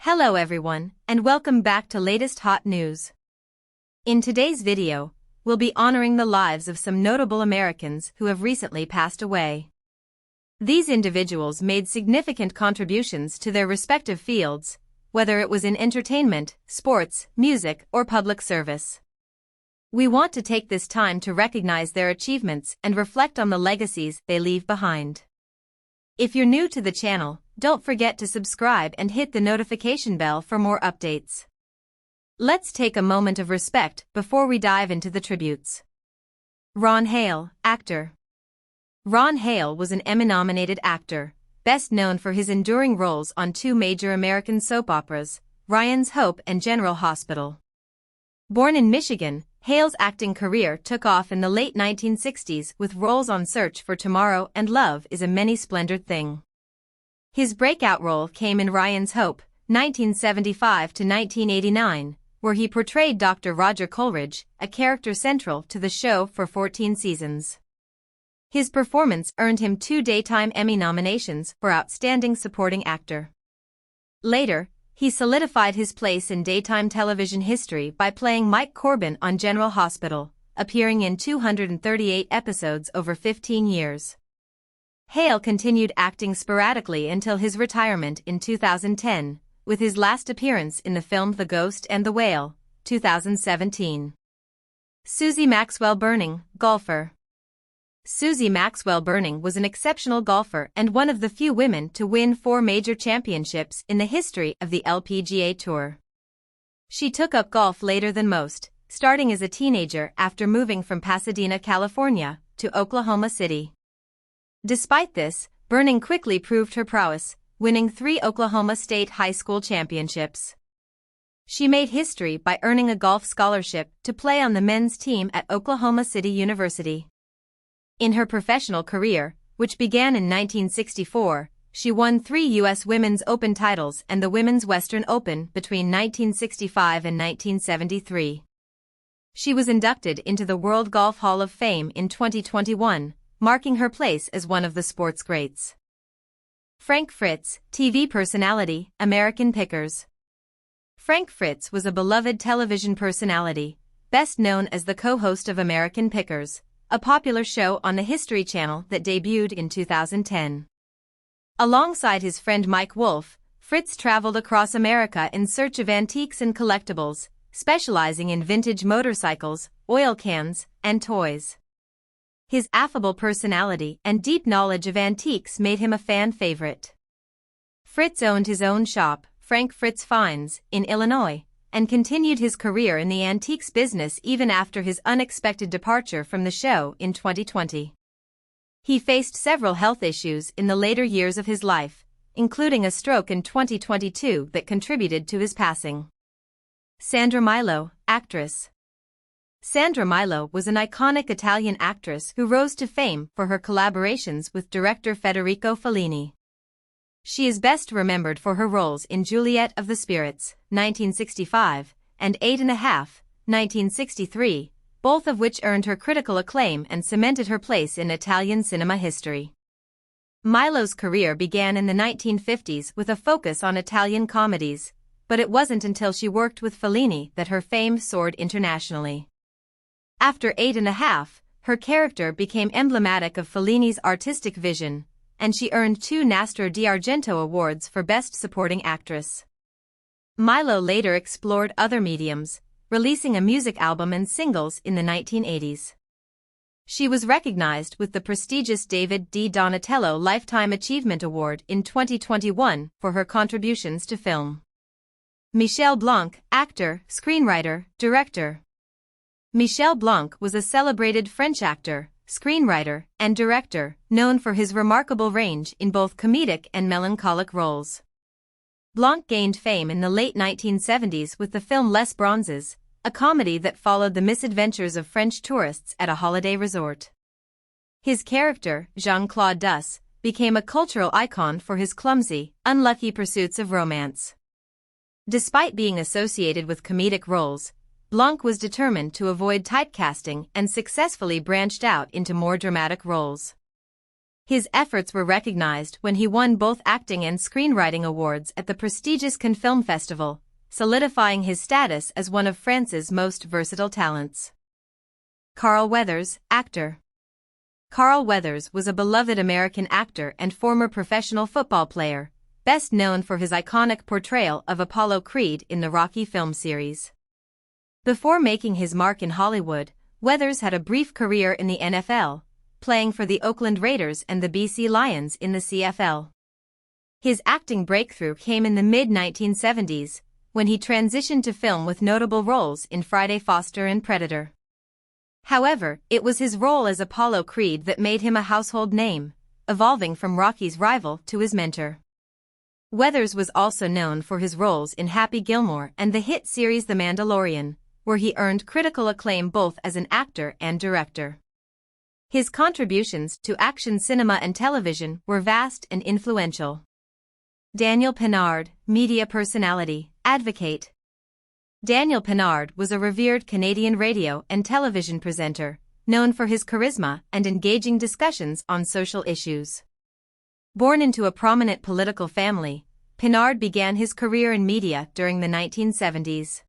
Hello everyone, and welcome back to latest hot news. In today's video, we'll be honoring the lives of some notable Americans who have recently passed away. These individuals made significant contributions to their respective fields, whether it was in entertainment, sports, music, or public service. We want to take this time to recognize their achievements and reflect on the legacies they leave behind. If you're new to the channel, don't forget to subscribe and hit the notification bell for more updates. Let's take a moment of respect before we dive into the tributes. Ron Hale, actor. Ron Hale was an Emmy-nominated actor, best known for his enduring roles on two major American soap operas, Ryan's Hope and General Hospital. Born in Michigan, Hale's acting career took off in the late 1960s with roles on Search for Tomorrow and Love is a Many-Splendored Thing. His breakout role came in Ryan's Hope, 1975 to 1989, where he portrayed Dr. Roger Coleridge, a character central to the show for 14 seasons. His performance earned him 2 Daytime Emmy nominations for Outstanding Supporting Actor. Later, he solidified his place in daytime television history by playing Mike Corbin on General Hospital, appearing in 238 episodes over 15 years. Hale continued acting sporadically until his retirement in 2010, with his last appearance in the film The Ghost and the Whale, 2017. Susie Maxwell Berning, golfer. Susie Maxwell Berning was an exceptional golfer and one of the few women to win 4 major championships in the history of the LPGA Tour. She took up golf later than most, starting as a teenager after moving from Pasadena, California, to Oklahoma City. Despite this, Berning quickly proved her prowess, winning 3 Oklahoma State high school championships. She made history by earning a golf scholarship to play on the men's team at Oklahoma City University. In her professional career, which began in 1964, she won 3 U.S. Women's Open titles and the Women's Western Open between 1965 and 1973. She was inducted into the World Golf Hall of Fame in 2021, marking her place as one of the sport's greats. Frank Fritz, TV personality, American Pickers. Frank Fritz was a beloved television personality, best known as the co-host of American Pickers, a popular show on the History Channel that debuted in 2010. Alongside his friend Mike Wolfe, Fritz traveled across America in search of antiques and collectibles, specializing in vintage motorcycles, oil cans, and toys. His affable personality and deep knowledge of antiques made him a fan favorite. Fritz owned his own shop, Frank Fritz Finds, in Illinois, and continued his career in the antiques business even after his unexpected departure from the show in 2020. He faced several health issues in the later years of his life, including a stroke in 2022 that contributed to his passing. Sandra Milo, actress. Sandra Milo was an iconic Italian actress who rose to fame for her collaborations with director Federico Fellini. She is best remembered for her roles in Juliet of the Spirits, 1965, and 8½, 1963, both of which earned her critical acclaim and cemented her place in Italian cinema history. Milo's career began in the 1950s with a focus on Italian comedies, but it wasn't until she worked with Fellini that her fame soared internationally. After 8½, her character became emblematic of Fellini's artistic vision, and she earned 2 Nastro d'Argento awards for Best Supporting Actress. Milo later explored other mediums, releasing a music album and singles in the 1980s. She was recognized with the prestigious David D. Donatello Lifetime Achievement Award in 2021 for her contributions to film. Michel Blanc, actor, screenwriter, director. Michel Blanc was a celebrated French actor, screenwriter, and director, known for his remarkable range in both comedic and melancholic roles. Blanc gained fame in the late 1970s with the film Les Bronzes, a comedy that followed the misadventures of French tourists at a holiday resort. His character, Jean-Claude Duss, became a cultural icon for his clumsy, unlucky pursuits of romance. Despite being associated with comedic roles, Blanc was determined to avoid typecasting and successfully branched out into more dramatic roles. His efforts were recognized when he won both acting and screenwriting awards at the prestigious Cannes Film Festival, solidifying his status as one of France's most versatile talents. Carl Weathers, actor. Carl Weathers was a beloved American actor and former professional football player, best known for his iconic portrayal of Apollo Creed in the Rocky film series. Before making his mark in Hollywood, Weathers had a brief career in the NFL, playing for the Oakland Raiders and the BC Lions in the CFL. His acting breakthrough came in the mid-1970s, when he transitioned to film with notable roles in Friday Foster and Predator. However, it was his role as Apollo Creed that made him a household name, evolving from Rocky's rival to his mentor. Weathers was also known for his roles in Happy Gilmore and the hit series The Mandalorian, where he earned critical acclaim both as an actor and director. His contributions to action cinema and television were vast and influential. Daniel Pinard, media personality, advocate. Daniel Pinard was a revered Canadian radio and television presenter, known for his charisma and engaging discussions on social issues. Born into a prominent political family, Pinard began his career in media during the 1970s.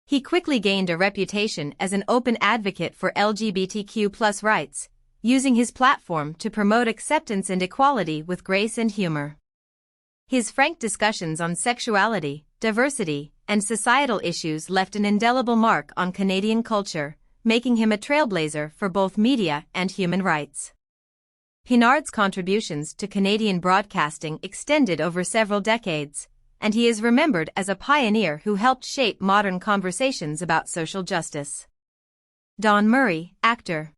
He quickly gained a reputation as an open advocate for LGBTQ+ rights, using his platform to promote acceptance and equality with grace and humor. His frank discussions on sexuality, diversity, and societal issues left an indelible mark on Canadian culture, making him a trailblazer for both media and human rights. Pinard's contributions to Canadian broadcasting extended over several decades, and he is remembered as a pioneer who helped shape modern conversations about social justice. Don Murray, actor.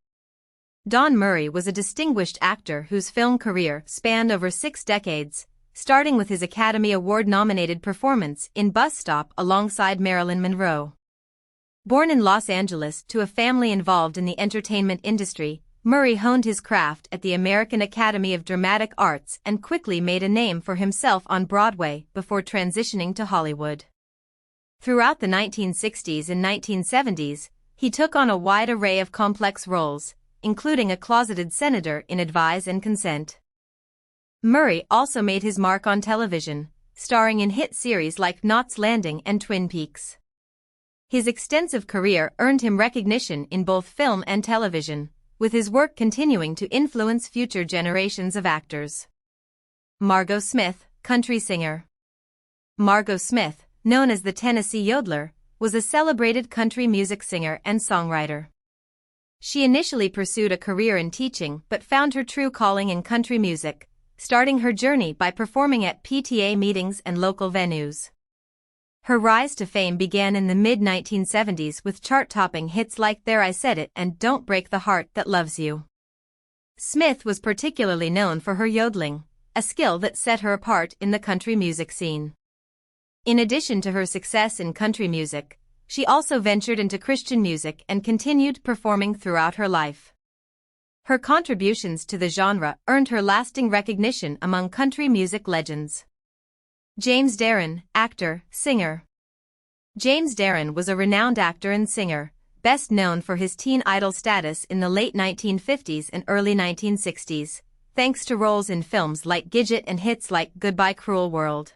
Don Murray was a distinguished actor whose film career spanned over 6 decades, starting with his Academy Award-nominated performance in Bus Stop alongside Marilyn Monroe. Born in Los Angeles to a family involved in the entertainment industry, Murray honed his craft at the American Academy of Dramatic Arts and quickly made a name for himself on Broadway before transitioning to Hollywood. Throughout the 1960s and 1970s, he took on a wide array of complex roles, including a closeted senator in Advise and Consent. Murray also made his mark on television, starring in hit series like Knots Landing and Twin Peaks. His extensive career earned him recognition in both film and television, with his work continuing to influence future generations of actors. Margot Smith, country singer. Margot Smith, known as the Tennessee Yodeler, was a celebrated country music singer and songwriter. She initially pursued a career in teaching but found her true calling in country music, starting her journey by performing at PTA meetings and local venues. Her rise to fame began in the mid-1970s with chart-topping hits like There I Said It and Don't Break the Heart That Loves You. Smith was particularly known for her yodeling, a skill that set her apart in the country music scene. In addition to her success in country music, she also ventured into Christian music and continued performing throughout her life. Her contributions to the genre earned her lasting recognition among country music legends. James Darren, actor, singer. James Darren was a renowned actor and singer, best known for his teen idol status in the late 1950s and early 1960s, thanks to roles in films like Gidget and hits like Goodbye Cruel World.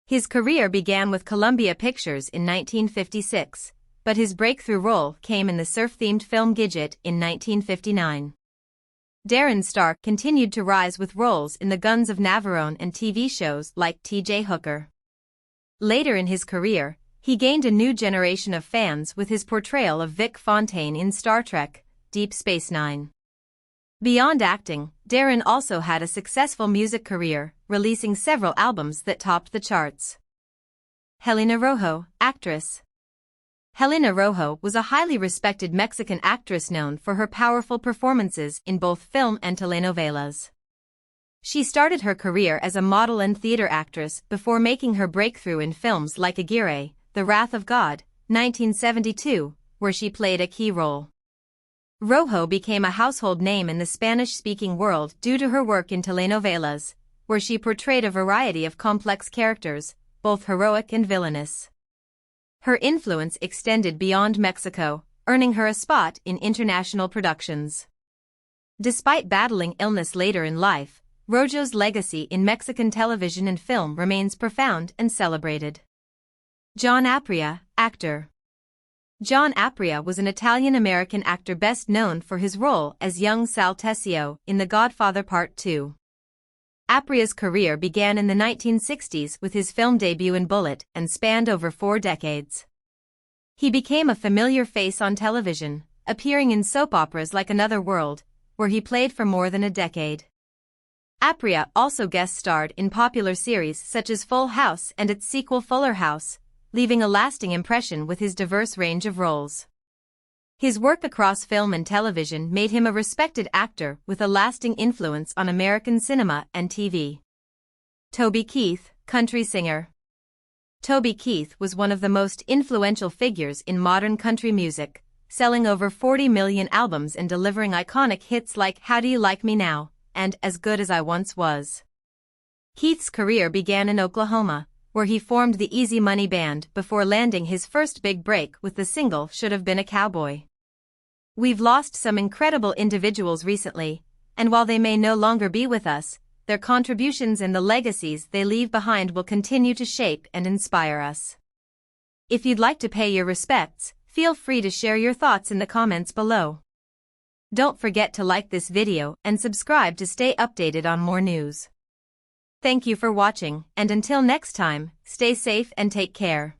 His career began with Columbia Pictures in 1956, but his breakthrough role came in the surf-themed film Gidget in 1959. Darren's star continued to rise with roles in The Guns of Navarone and TV shows like T.J. Hooker. Later in his career, he gained a new generation of fans with his portrayal of Vic Fontaine in Star Trek: Deep Space Nine. Beyond acting, Darren also had a successful music career, releasing several albums that topped the charts. Helena Rojo, actress. Helena Rojo was a highly respected Mexican actress known for her powerful performances in both film and telenovelas. She started her career as a model and theater actress before making her breakthrough in films like Aguirre, The Wrath of God, 1972, where she played a key role. Rojo became a household name in the Spanish-speaking world due to her work in telenovelas, where she portrayed a variety of complex characters, both heroic and villainous. Her influence extended beyond Mexico, earning her a spot in international productions. Despite battling illness later in life, Rojo's legacy in Mexican television and film remains profound and celebrated. John Aprea, actor. John Aprea was an Italian-American actor best known for his role as young Sal Tessio in The Godfather Part 2. Aprea's career began in the 1960s with his film debut in Bullitt and spanned over 4 decades. He became a familiar face on television, appearing in soap operas like Another World, where he played for more than a decade. Aprea also guest-starred in popular series such as Full House and its sequel Fuller House, leaving a lasting impression with his diverse range of roles. His work across film and television made him a respected actor with a lasting influence on American cinema and TV. Toby Keith, country singer. Toby Keith was one of the most influential figures in modern country music, selling over 40 million albums and delivering iconic hits like How Do You Like Me Now and As Good As I Once Was. Keith's career began in Oklahoma, where he formed the Easy Money Band before landing his first big break with the single Should Have Been a Cowboy. We've lost some incredible individuals recently, and while they may no longer be with us, their contributions and the legacies they leave behind will continue to shape and inspire us. If you'd like to pay your respects, feel free to share your thoughts in the comments below. Don't forget to like this video and subscribe to stay updated on more news. Thank you for watching, and until next time, stay safe and take care.